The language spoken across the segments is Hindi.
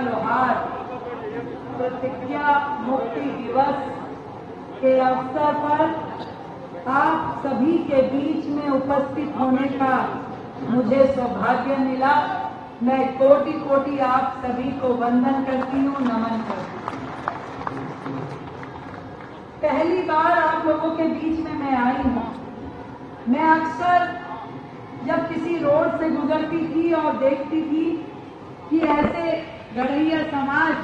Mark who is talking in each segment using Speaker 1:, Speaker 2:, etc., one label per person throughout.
Speaker 1: लोहार प्रतिज्ञा मुक्ति दिवस के अवसर पर आप सभी के बीच में उपस्थित होने का मुझे सौभाग्य मिला। मैं कोटि कोटि आप सभी को वंदन करती हूँ, नमन करती हूँ। पहली बार आप लोगों के बीच में मैं आई हूँ। मैं अक्सर जब किसी रोड से गुजरती थी और देखती थी कि ऐसे गढ़ैया समाज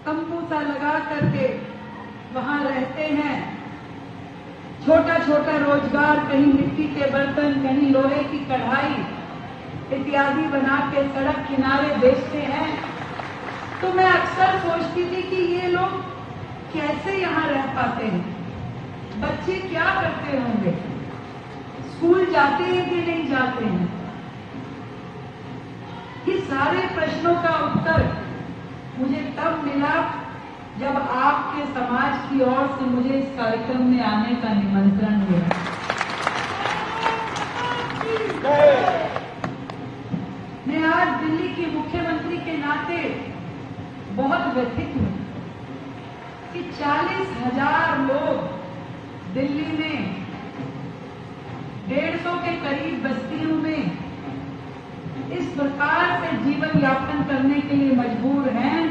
Speaker 1: तंबू सा लगा करके वहां रहते हैं, छोटा छोटा रोजगार, कहीं मिट्टी के बर्तन, कहीं लोहे की कढ़ाई इत्यादि बना के सड़क किनारे बेचते हैं। तो मैं अक्सर सोचती थी कि ये लोग कैसे यहाँ रह पाते हैं, बच्चे क्या करते होंगे, स्कूल जाते हैं कि नहीं जाते हैं। ये सारे प्रश्नों का उत्तर मुझे तब मिला जब आपके समाज की ओर से मुझे इस कार्यक्रम में आने का निमंत्रण मिला। मैं आज दिल्ली की मुख्यमंत्री के नाते बहुत व्यथित हूं कि 40,000 लोग दिल्ली में 150 के करीब बस्तियों में इस प्रकार से जीवन यापन करने के लिए मजबूर हैं।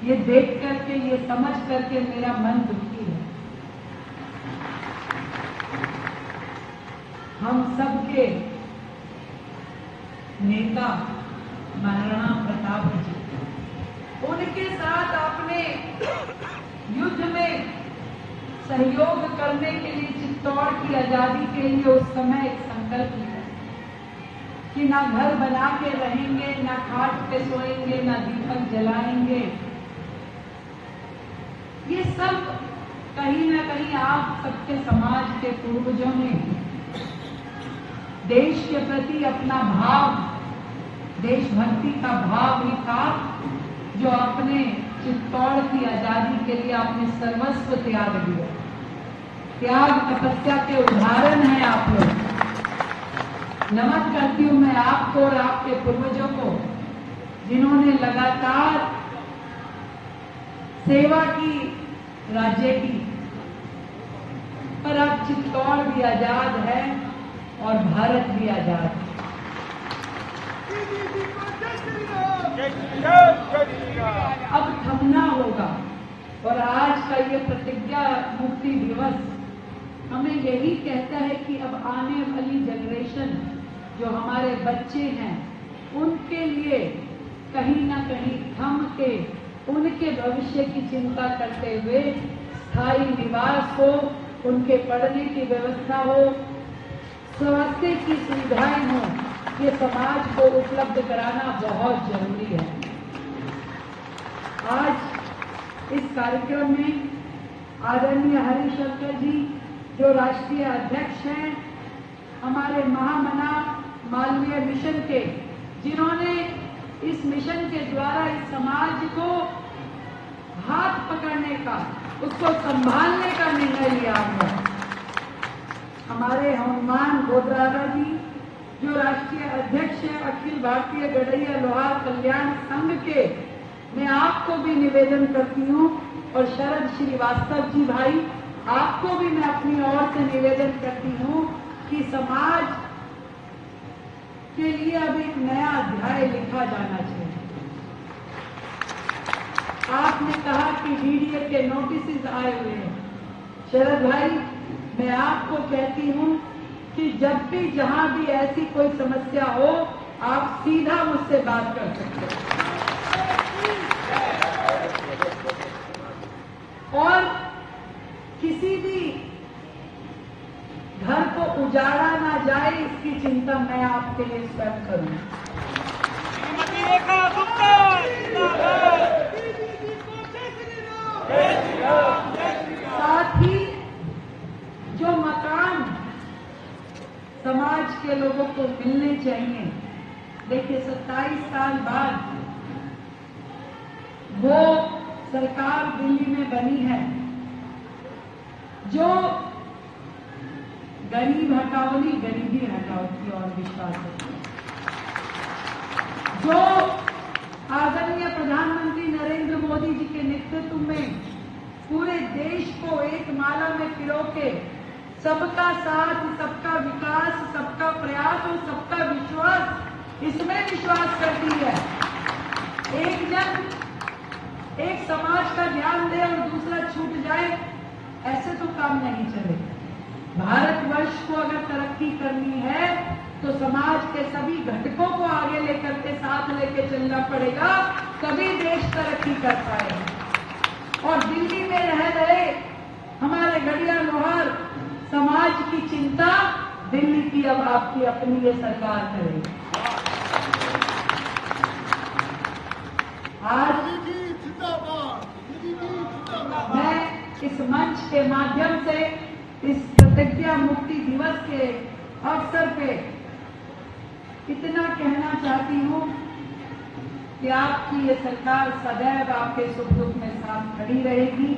Speaker 1: ये देख करके, ये समझ करके मेरा मन दुखी है। हम सबके नेता महाराणा प्रताप जी, उनके साथ आपने युद्ध में सहयोग करने के लिए, चित्तौड़ की आजादी के लिए उस समय एक संकल्प लिया कि ना घर बना के रहेंगे, ना खाट पे सोएंगे, ना दीपक जलाएंगे। ये सब कहीं ना कहीं आप सबके समाज के पूर्वजों ने देश के प्रति अपना भाव, देशभक्ति का भाव ही था, जो अपने चित्तौड़ की आजादी के लिए आपने सर्वस्व त्याग दिया। त्याग तपस्या के उदाहरण हैं आप लोग। नमन करती हूं मैं आपको और आपके पूर्वजों को, जिन्होंने लगातार सेवा की राज्य की। पर अब चित्तौड़ भी आजाद है और भारत भी आजाद है। अब थमना होगा और आज का ये प्रतिज्ञा मुक्ति दिवस हमें यही कहता है कि अब आने वाली जनरेशन, जो हमारे बच्चे हैं, उनके लिए कहीं ना कहीं थम के उनके भविष्य की चिंता करते हुए स्थायी निवास हो, उनके पढ़ने की व्यवस्था हो, स्वास्थ्य की सुविधाएं हो, ये समाज को उपलब्ध कराना बहुत जरूरी है। आज इस कार्यक्रम में आदरणीय हरिशंकर जी, जो राष्ट्रीय अध्यक्ष हैं हमारे महामना मालवीय मिशन के, जिन्होंने इस मिशन के द्वारा इस समाज को हाथ पकड़ने का, उसको संभालने का निर्णय लिया है। हमारे हनुमान गोदरारा जी, जो राष्ट्रीय अध्यक्ष है अखिल भारतीय गढ़ैया लोहार कल्याण संघ के, मैं आपको भी निवेदन करती हूँ, और शरद श्रीवास्तव जी भाई, आपको भी मैं अपनी ओर से निवेदन करती हूँ कि समाज के लिए अब एक नया अध्याय लिखा जाना चाहिए। आपने कहा कि डीडीए के नोटिस आए हुए हैं। शरद भाई, मैं आपको कहती हूँ कि जब भी जहां भी ऐसी कोई समस्या हो, आप सीधा मुझसे बात कर सकते हैं। और किसी भी घर को उजाड़ा ना जाए, इसकी चिंता मैं आपके लिए स्वयं करूं। साथ ही जो मकान समाज के लोगों को मिलने चाहिए, देखिए 27 साल बाद वो सरकार दिल्ली में बनी है जो गरीब हटाओ नहीं, गरीबी हटाओ की ओर विश्वास है। जो आदरणीय प्रधानमंत्री नरेंद्र मोदी जी के नेतृत्व में पूरे देश को एक माला में पिरो के सबका साथ, सबका विकास, सबका प्रयास और सबका विश्वास, इसमें विश्वास करती है। एक जन एक समाज का ध्यान दे और दूसरा छूट जाए, ऐसे तो काम नहीं चलेगा। भारतवर्ष को अगर तरक्की करनी है तो समाज के सभी घटकों को आगे लेकर के साथ लेके चलना पड़ेगा, तभी देश तरक्की कर पाएगा। और दिल्ली में रह रहे हमारे गड़िया लोहार समाज की चिंता दिल्ली की अब आपकी अपनी ये सरकार करेगी। आज मैं इस मंच के माध्यम से इस प्रतिज्ञा मुक्ति दिवस के अवसर पे इतना कहना चाहती हूँ कि आपकी ये सरकार सदैव आपके सुख दुख में साथ खड़ी रहेगी।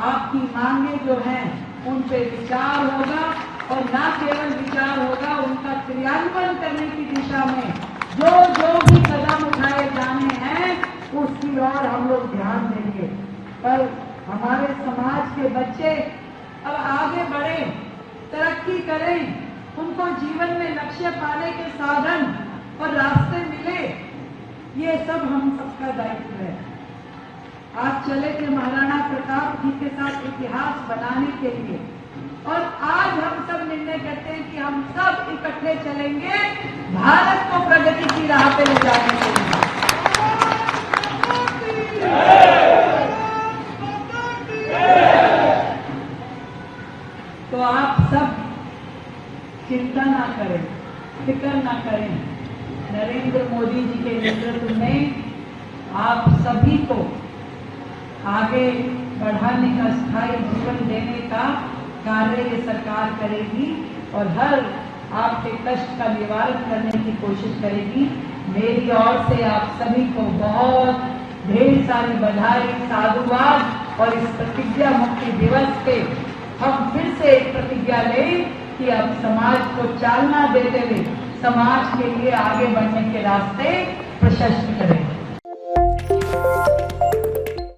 Speaker 1: आपकी मांगे जो हैं उन पे विचार होगा और न केवल विचार होगा, उनका क्रियान्वयन करने की दिशा में जो जो भी कदम उठाए जाने हैं उसकी ओर हम लोग ध्यान देंगे। पर हमारे समाज के बच्चे अब आगे बढ़े, तरक्की करें, उनको जीवन में लक्ष्य पाने के साधन और रास्ते मिले, ये सब हम सबका दायित्व है। आज चले थे महाराणा प्रताप जी के साथ इतिहास बनाने के लिए, और आज हम सब निर्णय करते हैं कि हम सब इकट्ठे चलेंगे भारत को प्रगति की राह पे ले जाने के लिए। तो आप सब चिंता ना करें, फिक्र ना करें। नरेंद्र मोदी जी के नेतृत्व में आप सभी को आगे बढ़ाने का, स्थायी जीवन देने का कार्य ये सरकार करेगी और हर आपके कष्ट का निवारण करने की कोशिश करेगी। मेरी ओर से आप सभी को बहुत ढेर सारी बधाई, साधुवाद। और इस प्रतिज्ञा मुक्ति दिवस पे हम फिर से एक प्रतिज्ञा लें कि अब समाज को चालना देते हुए समाज के लिए आगे बढ़ने के रास्ते प्रशस्त करें।